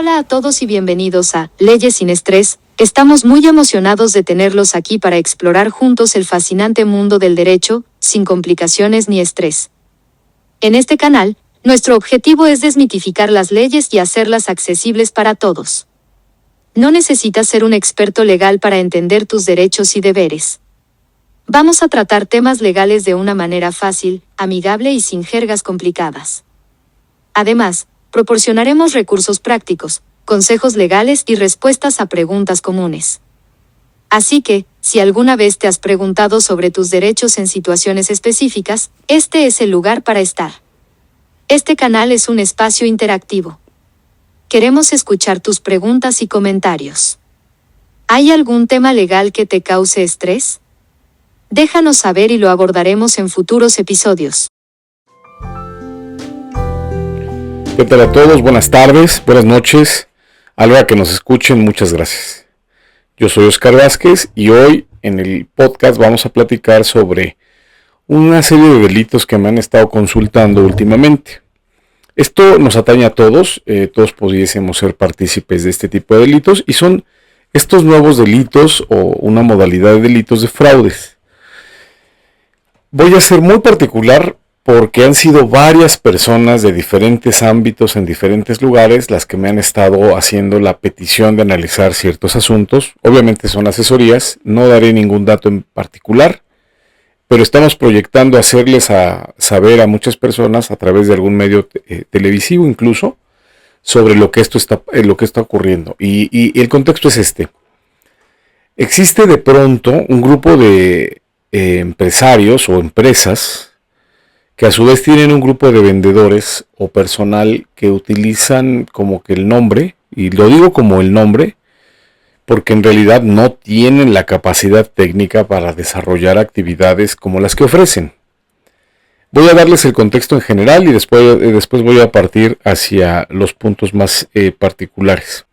Hola a todos y bienvenidos a Leyes sin Estrés. Estamos muy emocionados de tenerlos aquí para explorar juntos el fascinante mundo del derecho, sin complicaciones ni estrés. En este canal, nuestro objetivo es desmitificar las leyes y hacerlas accesibles para todos. No necesitas ser un experto legal para entender tus derechos y deberes. Vamos a tratar temas legales de una manera fácil, amigable y sin jergas complicadas. Además, proporcionaremos recursos prácticos, consejos legales y respuestas a preguntas comunes. Así que, si alguna vez te has preguntado sobre tus derechos en situaciones específicas, este es el lugar para estar. Este canal es un espacio interactivo. Queremos escuchar tus preguntas y comentarios. ¿Hay algún tema legal que te cause estrés? Déjanos saber y lo abordaremos en futuros episodios. ¿Qué tal a todos? Buenas tardes, buenas noches. A la hora que nos escuchen, muchas gracias. Yo soy Oscar Vázquez y hoy en el podcast vamos a platicar sobre una serie de delitos que me han estado consultando últimamente. Esto nos atañe a todos, todos pudiésemos ser partícipes de este tipo de delitos y son estos nuevos delitos o una modalidad de delitos de fraudes. Voy a ser muy particular porque han sido varias personas de diferentes ámbitos en diferentes lugares las que me han estado haciendo la petición de analizar ciertos asuntos. Obviamente son asesorías, no daré ningún dato en particular, pero estamos proyectando hacerles saber a muchas personas a través de algún medio televisivo incluso sobre lo que está ocurriendo. Y el contexto es este. Existe de pronto un grupo de empresarios o empresas que a su vez tienen un grupo de vendedores o personal que utilizan como que el nombre, y lo digo como el nombre, porque en realidad no tienen la capacidad técnica para desarrollar actividades como las que ofrecen. Voy a darles el contexto en general y después voy a partir hacia los puntos más particulares.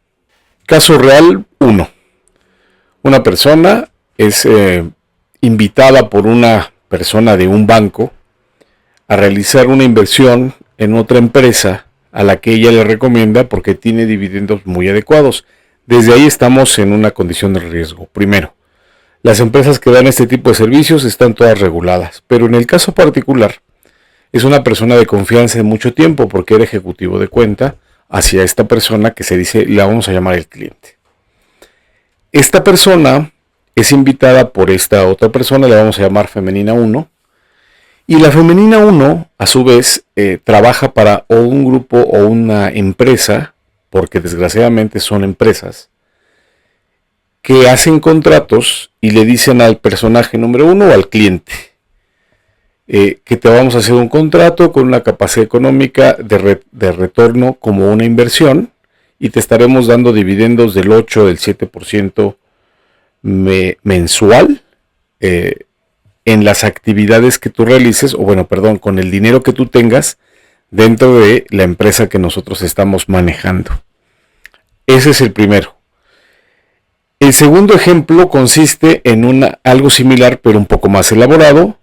Caso real 1. Una persona es invitada por una persona de un banco a realizar una inversión en otra empresa a la que ella le recomienda porque tiene dividendos muy adecuados. Desde ahí estamos en una condición de riesgo. Primero, las empresas que dan este tipo de servicios están todas reguladas, pero en el caso particular es una persona de confianza de mucho tiempo porque era ejecutivo de cuenta hacia esta persona que se dice, la vamos a llamar el cliente. Esta persona es invitada por esta otra persona, la vamos a llamar Femenina 1, y la Femenina 1, a su vez, trabaja para o un grupo o una empresa, porque desgraciadamente son empresas, que hacen contratos y le dicen al personaje número 1 o al cliente que te vamos a hacer un contrato con una capacidad económica de retorno como una inversión y te estaremos dando dividendos del 8 o del 7% mensual en las actividades que tú realices, con el dinero que tú tengas dentro de la empresa que nosotros estamos manejando. Ese es el primero. El segundo ejemplo consiste en algo similar, pero un poco más elaborado,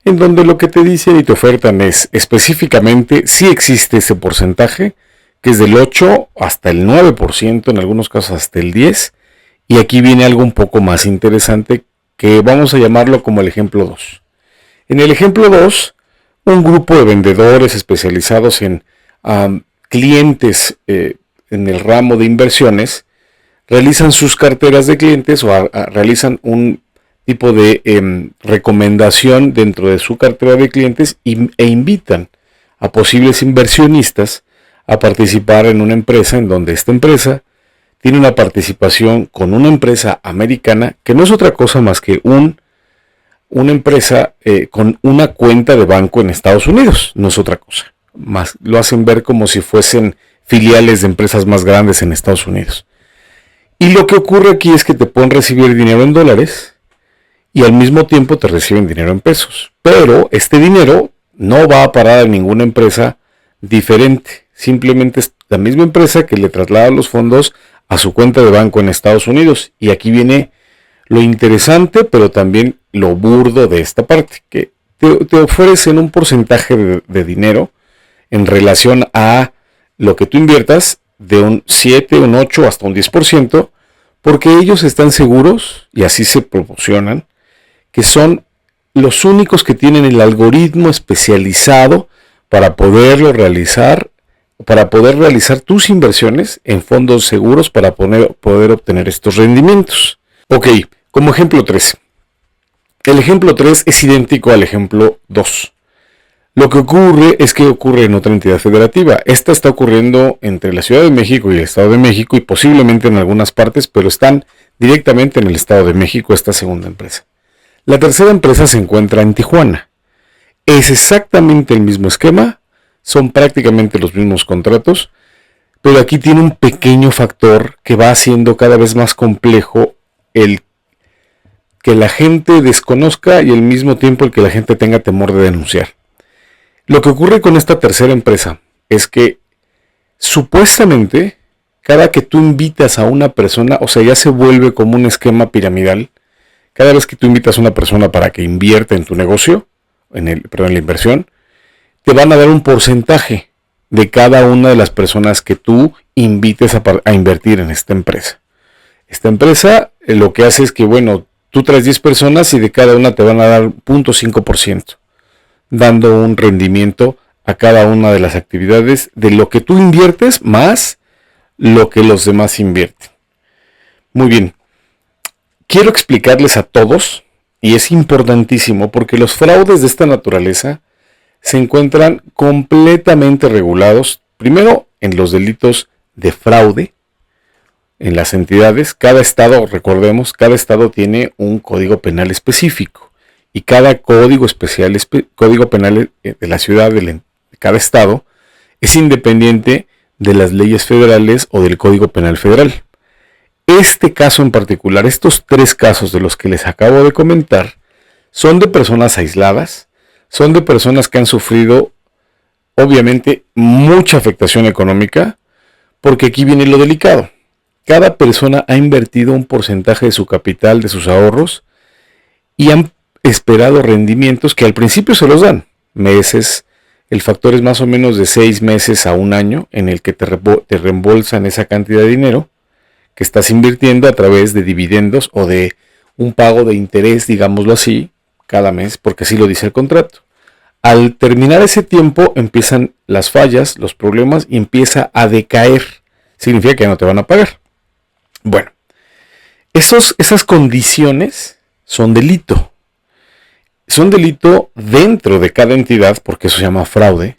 en donde lo que te dicen y te ofertan es específicamente si existe ese porcentaje, que es del 8 hasta el 9%, en algunos casos hasta el 10%, y aquí viene algo un poco más interesante que vamos a llamarlo como el ejemplo 2. En el ejemplo 2, un grupo de vendedores especializados en clientes en el ramo de inversiones realizan sus carteras de clientes o realizan un tipo de recomendación dentro de su cartera de clientes e invitan a posibles inversionistas a participar en una empresa en donde esta empresa tiene una participación con una empresa americana que no es otra cosa más que una empresa con una cuenta de banco en Estados Unidos, no es otra cosa. Más lo hacen ver como si fuesen filiales de empresas más grandes en Estados Unidos. Y lo que ocurre aquí es que te pueden recibir dinero en dólares y al mismo tiempo te reciben dinero en pesos. Pero este dinero no va a parar a ninguna empresa diferente. Simplemente es la misma empresa que le traslada los fondos a su cuenta de banco en Estados Unidos. Y aquí viene lo interesante, pero también lo burdo de esta parte, que te ofrecen un porcentaje de dinero en relación a lo que tú inviertas de un 7, un 8, hasta un 10%, porque ellos están seguros, y así se promocionan, que son los únicos que tienen el algoritmo especializado para poder realizar tus inversiones en fondos seguros para poder obtener estos rendimientos. Ok, como ejemplo 3. El ejemplo 3 es idéntico al ejemplo 2. Lo que ocurre es que ocurre en otra entidad federativa. Esta está ocurriendo entre la Ciudad de México y el Estado de México y posiblemente en algunas partes, pero están directamente en el Estado de México esta segunda empresa. La tercera empresa se encuentra en Tijuana. Es exactamente el mismo esquema, son prácticamente los mismos contratos, pero aquí tiene un pequeño factor que va haciendo cada vez más complejo el que la gente desconozca y al mismo tiempo el que la gente tenga temor de denunciar. Lo que ocurre con esta tercera empresa es que supuestamente cada que tú invitas a una persona, o sea, ya se vuelve como un esquema piramidal. Cada vez que tú invitas a una persona para que invierta en tu negocio, en la inversión, te van a dar un porcentaje de cada una de las personas que tú invites a invertir en esta empresa. Esta empresa lo que hace es que, bueno, tú traes 10 personas y de cada una te van a dar 0.5%, dando un rendimiento a cada una de las actividades de lo que tú inviertes más lo que los demás invierten. Muy bien. Quiero explicarles a todos, y es importantísimo porque los fraudes de esta naturaleza se encuentran completamente regulados, primero en los delitos de fraude, en las entidades. Cada estado, recordemos, cada estado tiene un código penal específico, y cada código penal de la ciudad de cada estado es independiente de las leyes federales o del Código Penal Federal. Este caso en particular, estos 3 casos de los que les acabo de comentar, son de personas aisladas, son de personas que han sufrido, obviamente, mucha afectación económica, porque aquí viene lo delicado. Cada persona ha invertido un porcentaje de su capital, de sus ahorros, y han esperado rendimientos que al principio se los dan, meses. El factor es más o menos de 6 meses a un año en el que te reembolsan esa cantidad de dinero que estás invirtiendo a través de dividendos o de un pago de interés, digámoslo así, cada mes, porque así lo dice el contrato. Al terminar ese tiempo empiezan las fallas, los problemas y empieza a decaer. Significa que no te van a pagar. Bueno, esas condiciones son delito. Son delito dentro de cada entidad, porque eso se llama fraude,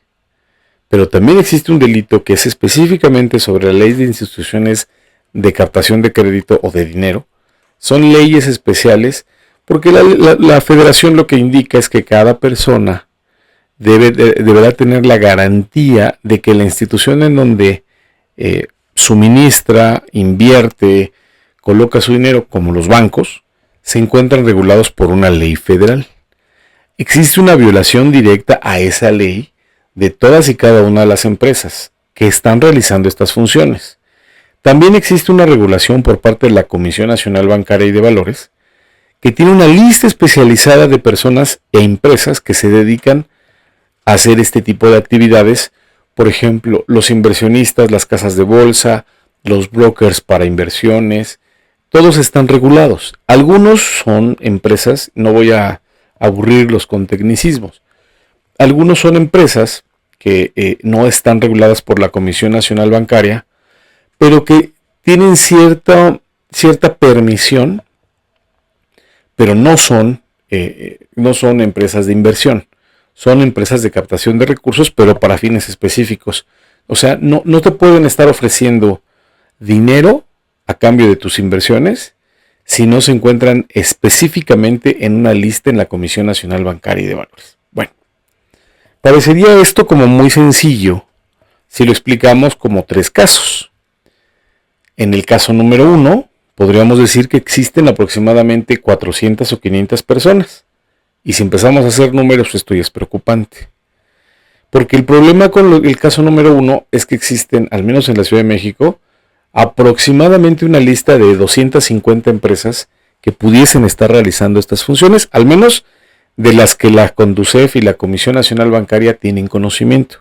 pero también existe un delito que es específicamente sobre la ley de instituciones de captación de crédito o de dinero. Son leyes especiales porque la federación lo que indica es que cada persona deberá tener la garantía de que la institución en donde suministra, invierte, coloca su dinero, como los bancos, se encuentran regulados por una ley federal. Existe una violación directa a esa ley de todas y cada una de las empresas que están realizando estas funciones. También existe una regulación por parte de la Comisión Nacional Bancaria y de Valores, que tiene una lista especializada de personas e empresas que se dedican a hacer este tipo de actividades. Por ejemplo, los inversionistas, las casas de bolsa, los brokers para inversiones, todos están regulados. Algunos son empresas, no voy a aburrirlos con tecnicismos. Algunos son empresas que no están reguladas por la Comisión Nacional Bancaria, pero que tienen cierta permisión, pero no son empresas de inversión. Son empresas de captación de recursos, pero para fines específicos. O sea, no te pueden estar ofreciendo dinero a cambio de tus inversiones si no se encuentran específicamente en una lista en la Comisión Nacional Bancaria y de Valores. Bueno, parecería esto como muy sencillo si lo explicamos como 3 casos. En el caso número 1, podríamos decir que existen aproximadamente 400 o 500 personas. Y si empezamos a hacer números, esto ya es preocupante. Porque el problema con el caso número 1 es que existen, al menos en la Ciudad de México, aproximadamente una lista de 250 empresas que pudiesen estar realizando estas funciones, al menos de las que la Conducef y la Comisión Nacional Bancaria tienen conocimiento.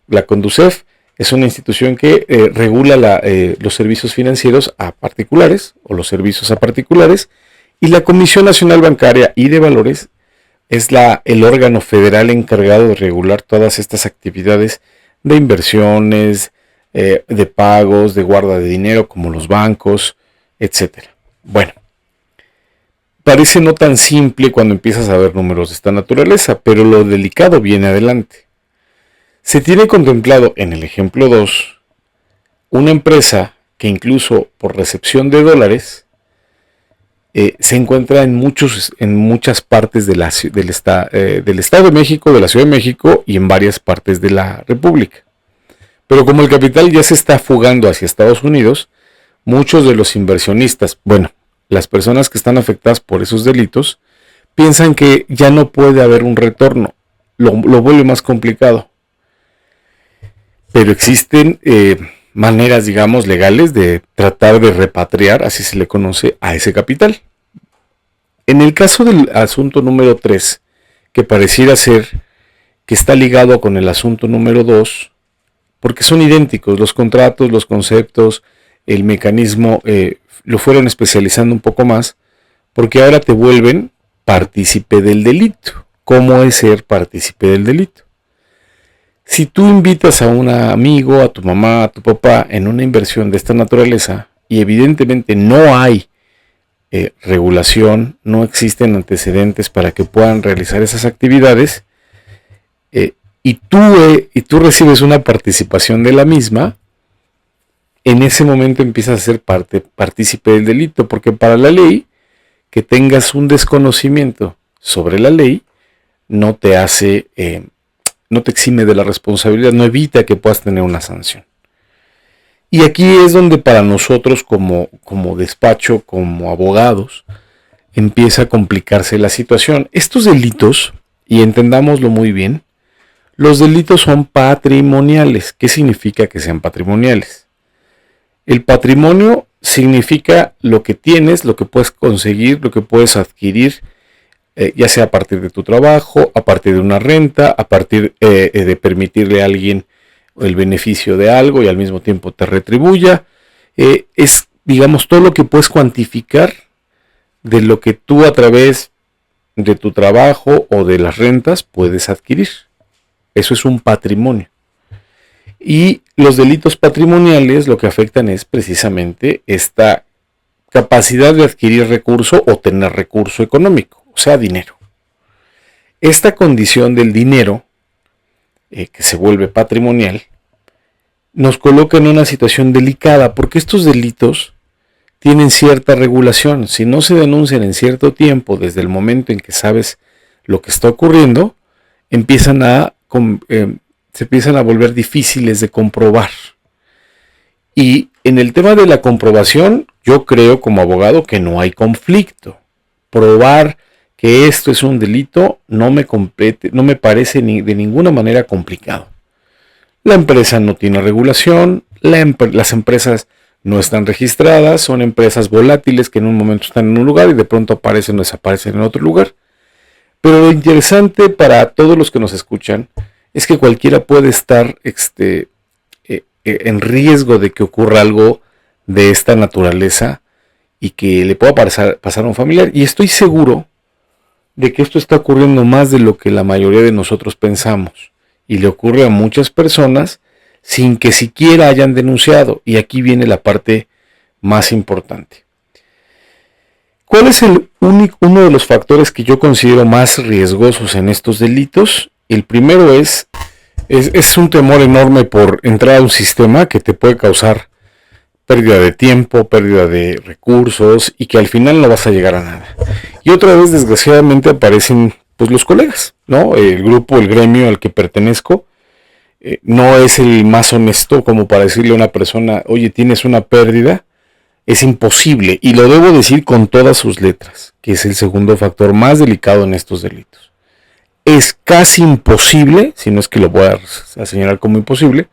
La Conducef Es una institución que regula los servicios financieros a particulares o los servicios a particulares, y la Comisión Nacional Bancaria y de Valores es el órgano federal encargado de regular todas estas actividades de inversiones, de pagos, de guarda de dinero, como los bancos, etc. Bueno, parece no tan simple cuando empiezas a ver números de esta naturaleza, pero lo delicado viene adelante. Se tiene contemplado en el ejemplo 2 una empresa que incluso por recepción de dólares se encuentra en muchas partes del Estado de México, de la Ciudad de México y en varias partes de la República. Pero como el capital ya se está fugando hacia Estados Unidos, muchos de los inversionistas, las personas que están afectadas por esos delitos, piensan que ya no puede haber un retorno. Lo vuelve más complicado. Pero existen maneras, digamos, legales de tratar de repatriar, así se le conoce, a ese capital. En el caso del asunto número 3, que pareciera ser que está ligado con el asunto número 2, porque son idénticos, los contratos, los conceptos, el mecanismo, lo fueron especializando un poco más, porque ahora te vuelven partícipe del delito. ¿Cómo es ser partícipe del delito? Si tú invitas a un amigo, a tu mamá, a tu papá en una inversión de esta naturaleza y evidentemente no hay regulación, no existen antecedentes para que puedan realizar esas actividades, y tú recibes una participación de la misma, en ese momento empiezas a ser partícipe del delito, porque para la ley, que tengas un desconocimiento sobre la ley, no te exime de la responsabilidad, no evita que puedas tener una sanción. Y aquí es donde para nosotros como despacho, como abogados, empieza a complicarse la situación. Estos delitos, y entendámoslo muy bien, los delitos son patrimoniales. ¿Qué significa que sean patrimoniales? El patrimonio significa lo que tienes, lo que puedes conseguir, lo que puedes adquirir, ya sea a partir de tu trabajo, a partir de una renta, a partir de permitirle a alguien el beneficio de algo y al mismo tiempo te retribuya. Es, digamos, todo lo que puedes cuantificar de lo que tú a través de tu trabajo o de las rentas puedes adquirir. Eso es un patrimonio. Y los delitos patrimoniales lo que afectan es precisamente esta capacidad de adquirir recurso o tener recurso económico, o sea, dinero. Esta condición del dinero, que se vuelve patrimonial, nos coloca en una situación delicada, porque estos delitos tienen cierta regulación. Si no se denuncian en cierto tiempo, desde el momento en que sabes lo que está ocurriendo, se empiezan a volver difíciles de comprobar. Y en el tema de la comprobación, yo creo como abogado que no hay conflicto. Probar que esto es un delito no me parece de ninguna manera complicado. La empresa no tiene regulación, las empresas no están registradas, son empresas volátiles que en un momento están en un lugar y de pronto aparecen o desaparecen en otro lugar. Pero lo interesante para todos los que nos escuchan es que cualquiera puede estar en riesgo de que ocurra algo de esta naturaleza y que le pueda pasar a un familiar. Y estoy seguro de que esto está ocurriendo más de lo que la mayoría de nosotros pensamos. Y le ocurre a muchas personas sin que siquiera hayan denunciado. Y aquí viene la parte más importante. ¿Cuál es uno de los factores que yo considero más riesgosos en estos delitos? El primero es un temor enorme por entrar a un sistema que te puede causar pérdida de tiempo, pérdida de recursos y que al final no vas a llegar a nada. Y otra vez, desgraciadamente, aparecen pues los colegas, ¿no? El grupo, el gremio al que pertenezco, no es el más honesto como para decirle a una persona, oye, tienes una pérdida. Es imposible, y lo debo decir con todas sus letras, que es el segundo factor más delicado en estos delitos. Es casi imposible, si no es que lo voy a señalar como imposible,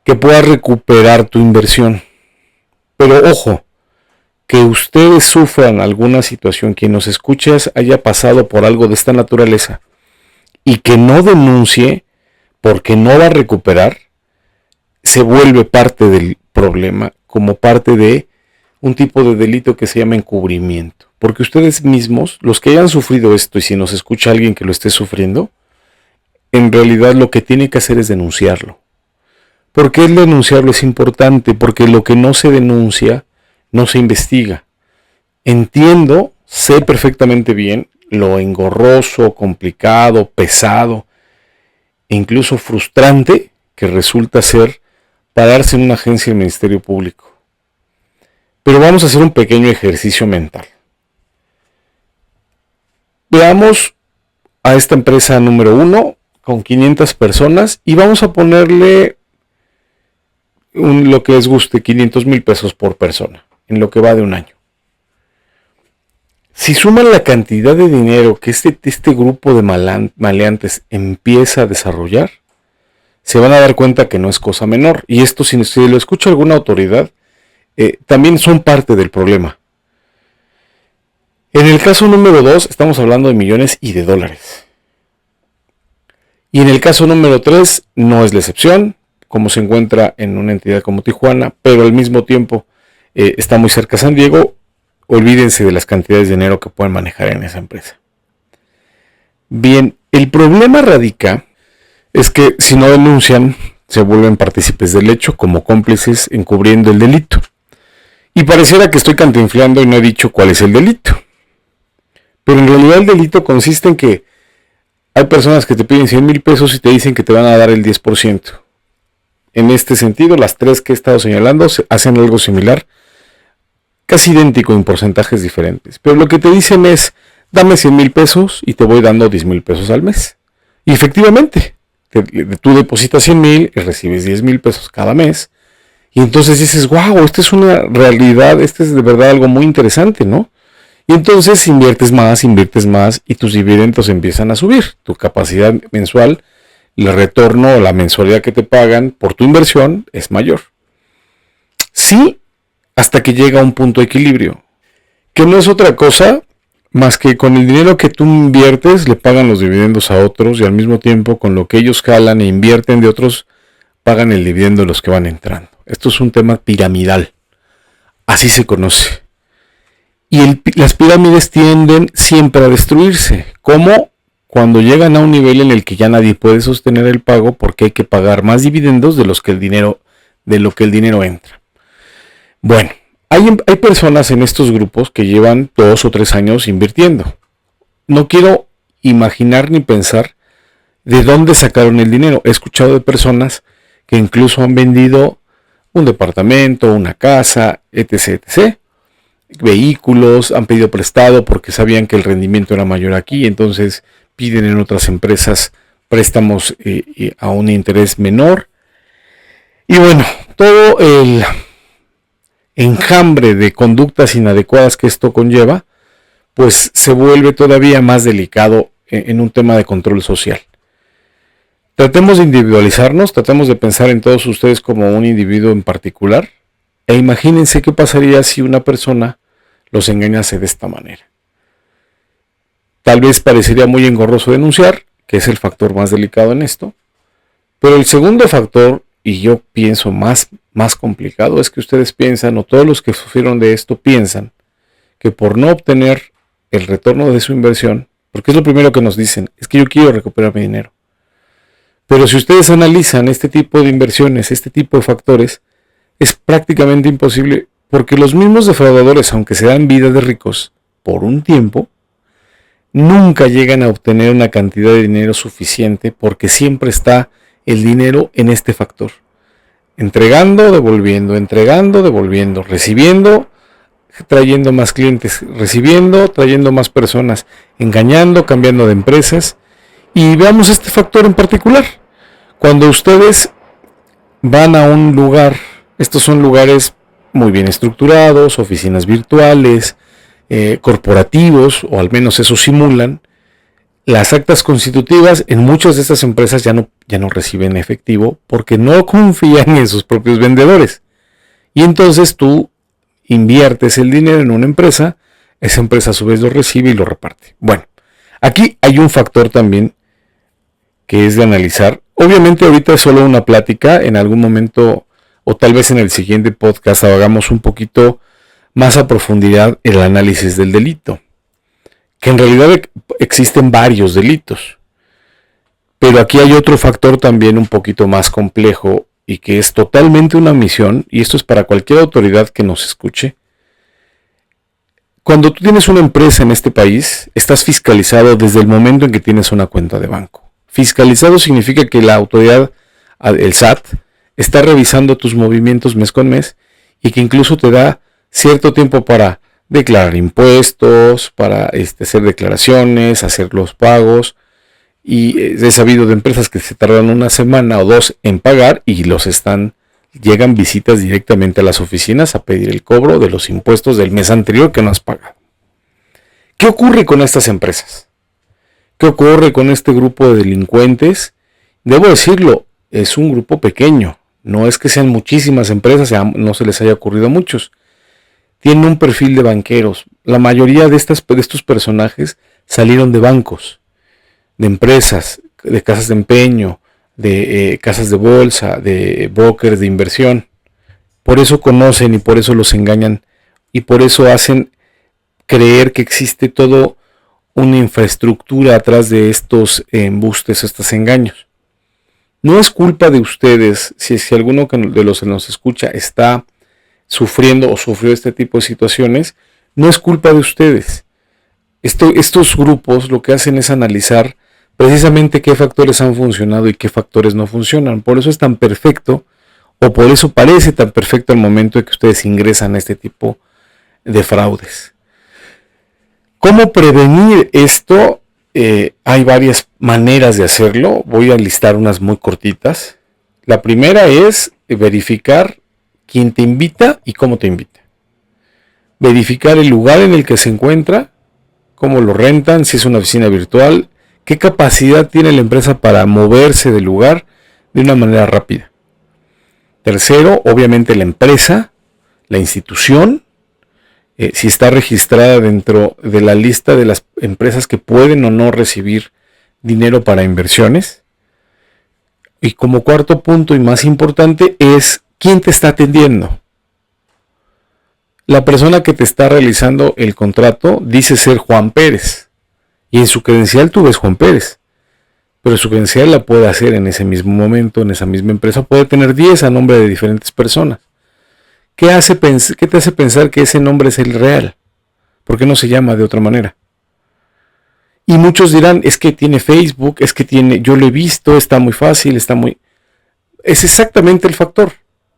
que puedas recuperar tu inversión. Pero ojo, que ustedes sufran alguna situación, quien nos escuchas haya pasado por algo de esta naturaleza y que no denuncie porque no va a recuperar, se vuelve parte del problema, como parte de un tipo de delito que se llama encubrimiento. Porque ustedes mismos, los que hayan sufrido esto, y si nos escucha alguien que lo esté sufriendo, en realidad lo que tiene que hacer es denunciarlo. ¿Por qué el denunciarlo es importante? Porque lo que no se denuncia, no se investiga. Entiendo, sé perfectamente bien lo engorroso, complicado, pesado e incluso frustrante que resulta ser pararse en una agencia del Ministerio Público. Pero vamos a hacer un pequeño ejercicio mental. Veamos a esta empresa número 1 con 500 personas y vamos a ponerle lo que les guste, 500,000 pesos por persona, en lo que va de un año. Si suman la cantidad de dinero que este grupo de maleantes empieza a desarrollar, se van a dar cuenta que no es cosa menor. Y esto, si lo escucha alguna autoridad, también son parte del problema. En el caso número 2, estamos hablando de millones y de dólares. Y en el caso número 3, no es la excepción, como se encuentra en una entidad como Tijuana, pero al mismo tiempo está muy cerca de San Diego. Olvídense de las cantidades de dinero que pueden manejar en esa empresa. Bien, el problema radica es que si no denuncian, se vuelven partícipes del hecho como cómplices encubriendo el delito. Y pareciera que estoy cantinfleando y no he dicho cuál es el delito. Pero en realidad el delito consiste en que hay personas que te piden 100,000 pesos y te dicen que te van a dar el 10%. En este sentido, las tres que he estado señalando hacen algo similar, casi idéntico en porcentajes diferentes. Pero lo que te dicen es, dame 100,000 pesos y te voy dando 10,000 pesos al mes. Y efectivamente, tú depositas 100,000 y recibes 10,000 pesos cada mes. Y entonces dices, wow, esta es una realidad, este es de verdad algo muy interesante, ¿no? Y entonces inviertes más y tus dividendos empiezan a subir. Tu capacidad mensual, el retorno o la mensualidad que te pagan por tu inversión es mayor. Sí, hasta que llega a un punto de equilibrio, que no es otra cosa más que con el dinero que tú inviertes le pagan los dividendos a otros y al mismo tiempo con lo que ellos jalan e invierten de otros pagan el dividendo de los que van entrando. Esto es un tema piramidal, así se conoce. Y las pirámides tienden siempre a destruirse, como cuando llegan a un nivel en el que ya nadie puede sostener el pago porque hay que pagar más dividendos de lo que el dinero entra. Bueno, hay personas en estos grupos que llevan 2 o 3 años invirtiendo. No quiero imaginar ni pensar de dónde sacaron el dinero. He escuchado de personas que incluso han vendido un departamento, una casa, etc., etc., vehículos, han pedido prestado porque sabían que el rendimiento era mayor aquí, entonces piden en otras empresas préstamos a un interés menor. Y bueno, todo el enjambre de conductas inadecuadas que esto conlleva, pues se vuelve todavía más delicado en un tema de control social. Tratemos de individualizarnos, tratemos de pensar en todos ustedes como un individuo en particular, e imagínense qué pasaría si una persona los engañase de esta manera. Tal vez parecería muy engorroso denunciar, que es el factor más delicado en esto, pero el segundo factor, y yo pienso más complicado, es que ustedes piensan, o todos los que sufrieron de esto piensan, que por no obtener el retorno de su inversión, porque es lo primero que nos dicen, es que yo quiero recuperar mi dinero. Pero si ustedes analizan este tipo de inversiones, este tipo de factores, es prácticamente imposible, porque los mismos defraudadores, aunque se dan vida de ricos por un tiempo, nunca llegan a obtener una cantidad de dinero suficiente, porque siempre está el dinero en este factor. Entregando, devolviendo, recibiendo, trayendo más clientes, recibiendo, trayendo más personas, engañando, cambiando de empresas. Y veamos este factor en particular. Cuando ustedes van a un lugar, estos son lugares muy bien estructurados, oficinas virtuales, corporativos, o al menos eso simulan, las actas constitutivas en muchas de estas empresas ya no reciben efectivo porque no confían en sus propios vendedores. Y entonces tú inviertes el dinero en una empresa, esa empresa a su vez lo recibe y lo reparte. Bueno, aquí hay un factor también que es de analizar. Obviamente ahorita es solo una plática, en algún momento o tal vez en el siguiente podcast hagamos un poquito más a profundidad el análisis del delito, que en realidad existen varios delitos, pero aquí hay otro factor también un poquito más complejo y que es totalmente una omisión, y esto es para cualquier autoridad que nos escuche. Cuando tú tienes una empresa en este país, estás fiscalizado desde el momento en que tienes una cuenta de banco. Fiscalizado significa que la autoridad, el SAT, está revisando tus movimientos mes con mes y que incluso te da cierto tiempo para declarar impuestos, para hacer declaraciones, hacer los pagos. Y he sabido de empresas que se tardan una semana o dos en pagar y llegan visitas directamente a las oficinas a pedir el cobro de los impuestos del mes anterior que no has pagado. ¿Qué ocurre con estas empresas? ¿Qué ocurre con este grupo de delincuentes? Debo decirlo, es un grupo pequeño. No es que sean muchísimas empresas, no se les haya ocurrido a muchos. Tienen un perfil de banqueros. La mayoría de estos personajes salieron de bancos, de empresas, de casas de empeño, de casas de bolsa, de brokers de inversión. Por eso conocen y por eso los engañan y por eso hacen creer que existe toda una infraestructura atrás de estos embustes, estos engaños. No es culpa de ustedes si alguno de los que nos escucha está sufriendo o sufrió este tipo de situaciones. No es culpa de ustedes. Estos grupos lo que hacen es analizar precisamente qué factores han funcionado y qué factores no funcionan. Por eso es tan perfecto, o por eso parece tan perfecto el momento de que ustedes ingresan a este tipo de fraudes. ¿Cómo prevenir esto? Hay varias maneras de hacerlo. Voy a listar unas muy cortitas. La primera es verificar quién te invita y cómo te invita. Verificar el lugar en el que se encuentra, cómo lo rentan, si es una oficina virtual, qué capacidad tiene la empresa para moverse del lugar de una manera rápida. Tercero, obviamente la empresa, la institución, si está registrada dentro de la lista de las empresas que pueden o no recibir dinero para inversiones. Y como cuarto punto y más importante es quién te está atendiendo. La persona que te está realizando el contrato dice ser Juan Pérez. Y en su credencial tú ves Juan Pérez. Pero su credencial la puede hacer en ese mismo momento, en esa misma empresa. Puede tener 10 a nombre de diferentes personas. ¿Qué te hace pensar que ese nombre es el real? ¿Por qué no se llama de otra manera? Y muchos dirán, es que tiene Facebook, es que tiene, yo lo he visto, está muy fácil, Es exactamente el factor.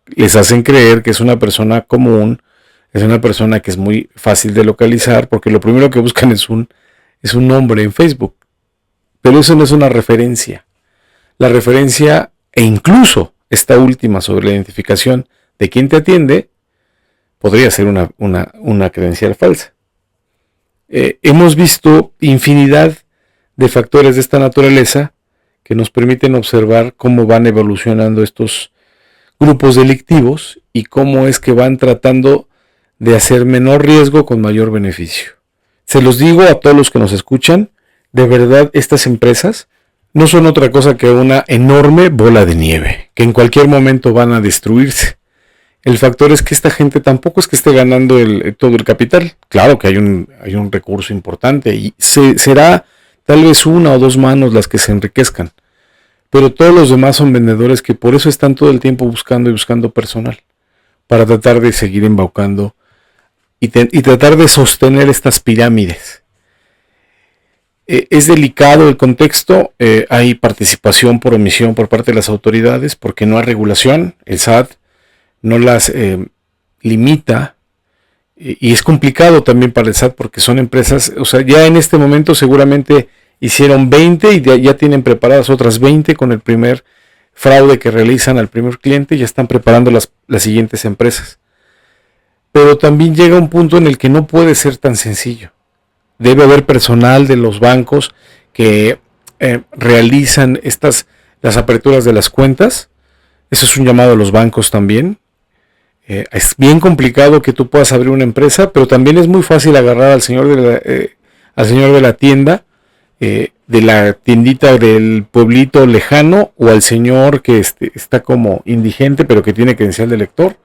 Les hacen creer que es una persona común, es una persona que es muy fácil de localizar, porque lo primero que buscan es un nombre en Facebook. Pero eso no es una referencia. La referencia, e incluso esta última sobre la identificación de quién te atiende, podría ser una credencial falsa. Hemos visto infinidad de factores de esta naturaleza que nos permiten observar cómo van evolucionando estos grupos delictivos y cómo es que van tratando de hacer menor riesgo con mayor beneficio. Se los digo a todos los que nos escuchan, de verdad estas empresas no son otra cosa que una enorme bola de nieve, que en cualquier momento van a destruirse. El factor es que esta gente tampoco es que esté ganando todo el capital. Claro que hay un recurso importante y será tal vez una o dos manos las que se enriquezcan. Pero todos los demás son vendedores que por eso están todo el tiempo buscando personal. Para tratar de seguir embaucando y tratar de sostener estas pirámides. Es delicado el contexto, hay participación por omisión por parte de las autoridades porque no hay regulación, el SAT no las limita y es complicado también para el SAT porque son empresas, o sea, ya en este momento seguramente hicieron 20 y ya tienen preparadas otras 20 con el primer fraude que realizan al primer cliente, ya están preparando las siguientes empresas. Pero también llega un punto en el que no puede ser tan sencillo. Debe haber personal de los bancos que realizan las aperturas de las cuentas. Eso es un llamado a los bancos también. Es bien complicado que tú puedas abrir una empresa, pero también es muy fácil agarrar al señor de la tienda, de la tiendita del pueblito lejano, o al señor que está como indigente pero que tiene credencial de lector,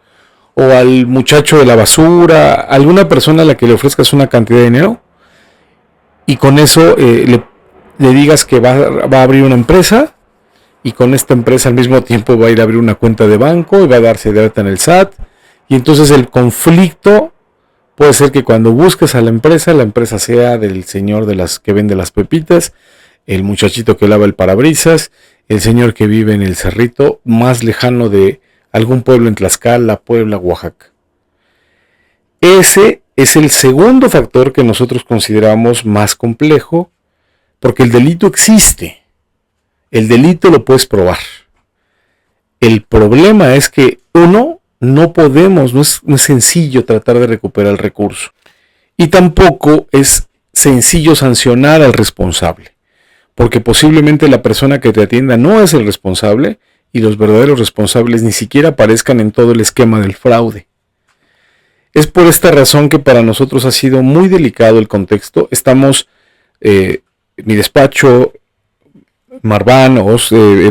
o al muchacho de la basura, alguna persona a la que le ofrezcas una cantidad de dinero y con eso le digas que va a abrir una empresa, y con esta empresa al mismo tiempo va a ir a abrir una cuenta de banco y va a darse de alta en el SAT, y entonces el conflicto puede ser que cuando busques a la empresa sea del señor de las que vende las pepitas, el muchachito que lava el parabrisas, el señor que vive en el cerrito más lejano de algún pueblo en Tlaxcala, Puebla, Oaxaca. Ese es el segundo factor que nosotros consideramos más complejo, porque el delito existe. El delito lo puedes probar. El problema es que no es sencillo tratar de recuperar el recurso. Y tampoco es sencillo sancionar al responsable, porque posiblemente la persona que te atienda no es el responsable, y los verdaderos responsables ni siquiera aparezcan en todo el esquema del fraude. Es por esta razón que para nosotros ha sido muy delicado el contexto. Estamos, mi despacho, Marván,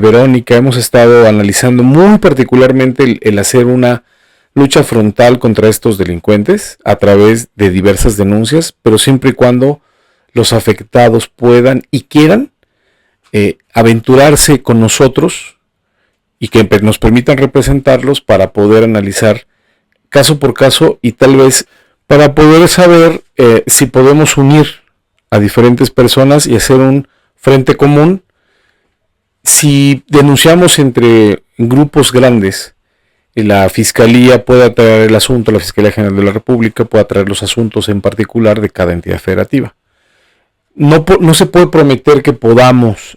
Verónica, hemos estado analizando muy particularmente el hacer una lucha frontal contra estos delincuentes a través de diversas denuncias, pero siempre y cuando los afectados puedan y quieran aventurarse con nosotros y que nos permitan representarlos para poder analizar caso por caso y tal vez para poder saber si podemos unir a diferentes personas y hacer un frente común. Si denunciamos entre grupos grandes, la Fiscalía puede traer el asunto, la Fiscalía General de la República puede traer los asuntos en particular de cada entidad federativa. No se puede prometer que podamos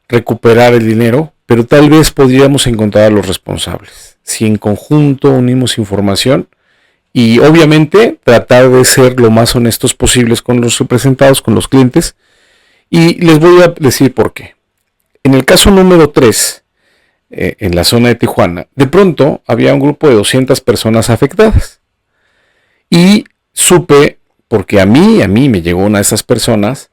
recuperar el dinero, pero tal vez podríamos encontrar a los responsables. Si en conjunto unimos información y obviamente tratar de ser lo más honestos posibles con los representados, con los clientes. Y les voy a decir por qué. En el caso número 3, en la zona de Tijuana, de pronto había un grupo de 200 personas afectadas. Y supe, porque a mí me llegó una de esas personas,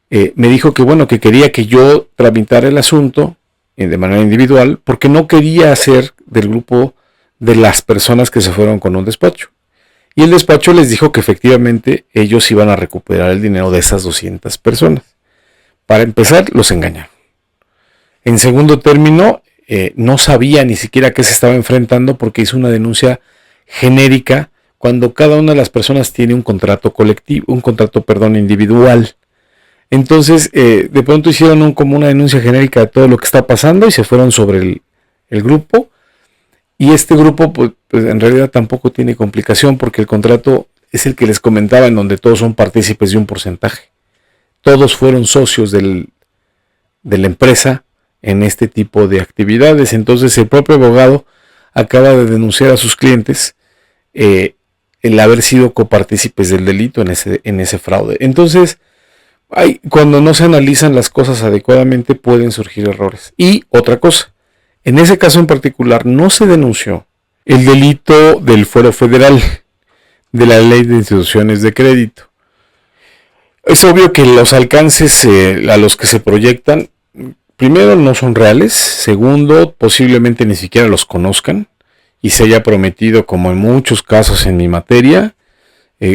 me dijo que quería que yo tramitara el asunto de manera individual, porque no quería hacer del grupo de las personas que se fueron con un despacho. Y el despacho les dijo que efectivamente ellos iban a recuperar el dinero de esas 200 personas. Para empezar, los engañaron. En segundo término, no sabía ni siquiera a qué se estaba enfrentando, porque hizo una denuncia genérica cuando cada una de las personas tiene un contrato individual. Entonces, de pronto hicieron como una denuncia genérica de todo lo que está pasando y se fueron sobre el grupo. Y este grupo, pues en realidad tampoco tiene complicación, porque el contrato es el que les comentaba, en donde todos son partícipes de un porcentaje. Todos fueron socios de la empresa en este tipo de actividades. Entonces, el propio abogado acaba de denunciar a sus clientes el haber sido copartícipes del delito en ese fraude. Entonces, cuando no se analizan las cosas adecuadamente, pueden surgir errores. Y otra cosa, en ese caso en particular no se denunció el delito del fuero federal, de la ley de instituciones de crédito. Es obvio que los alcances a los que se proyectan, primero, no son reales. Segundo, posiblemente ni siquiera los conozcan y se haya prometido, como en muchos casos en mi materia,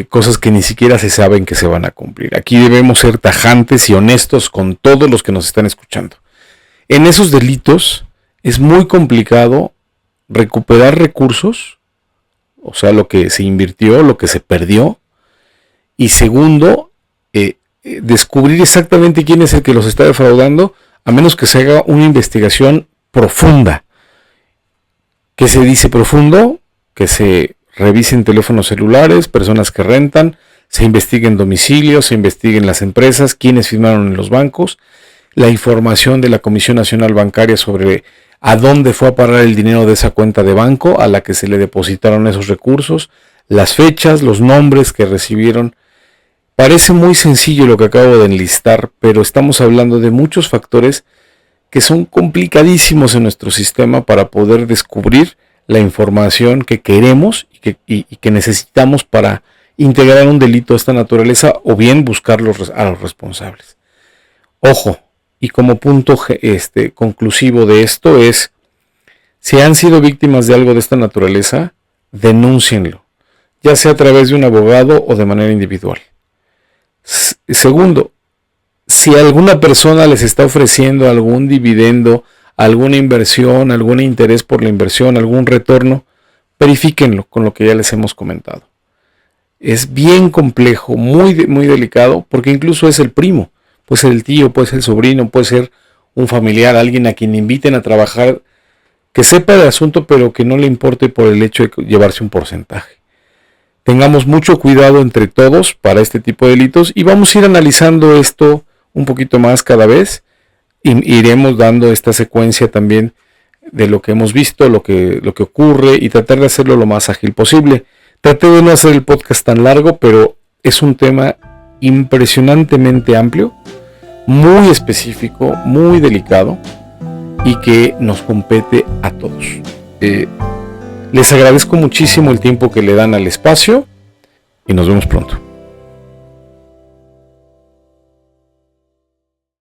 cosas que ni siquiera se saben que se van a cumplir. Aquí debemos ser tajantes y honestos con todos los que nos están escuchando. En esos delitos es muy complicado recuperar recursos, o sea, lo que se invirtió, lo que se perdió. Y segundo, descubrir exactamente quién es el que los está defraudando, a menos que se haga una investigación profunda. ¿Qué se dice profundo? Que se revisen teléfonos celulares, personas que rentan, se investiguen domicilios, se investiguen las empresas, quiénes firmaron en los bancos, la información de la Comisión Nacional Bancaria sobre a dónde fue a parar el dinero de esa cuenta de banco a la que se le depositaron esos recursos, las fechas, los nombres que recibieron. Parece muy sencillo lo que acabo de enlistar, pero estamos hablando de muchos factores que son complicadísimos en nuestro sistema para poder descubrir la información que queremos y que necesitamos para integrar un delito de esta naturaleza, o bien buscar a los responsables. Ojo, y como punto conclusivo de esto es, si han sido víctimas de algo de esta naturaleza, denúncienlo, ya sea a través de un abogado o de manera individual. Segundo, si alguna persona les está ofreciendo algún dividendo, alguna inversión, algún interés por la inversión, algún retorno, verifíquenlo con lo que ya les hemos comentado. Es bien complejo, muy delicado, porque incluso es el primo, puede ser el tío, puede ser el sobrino, puede ser un familiar, alguien a quien inviten a trabajar, que sepa del asunto pero que no le importe por el hecho de llevarse un porcentaje. Tengamos mucho cuidado entre todos para este tipo de delitos y vamos a ir analizando esto un poquito más cada vez y iremos dando esta secuencia también de lo que hemos visto, lo que ocurre y tratar de hacerlo lo más ágil posible. Traté de no hacer el podcast tan largo, pero es un tema impresionantemente amplio, muy específico, muy delicado y que nos compete a todos. Les agradezco muchísimo el tiempo que le dan al espacio y nos vemos pronto.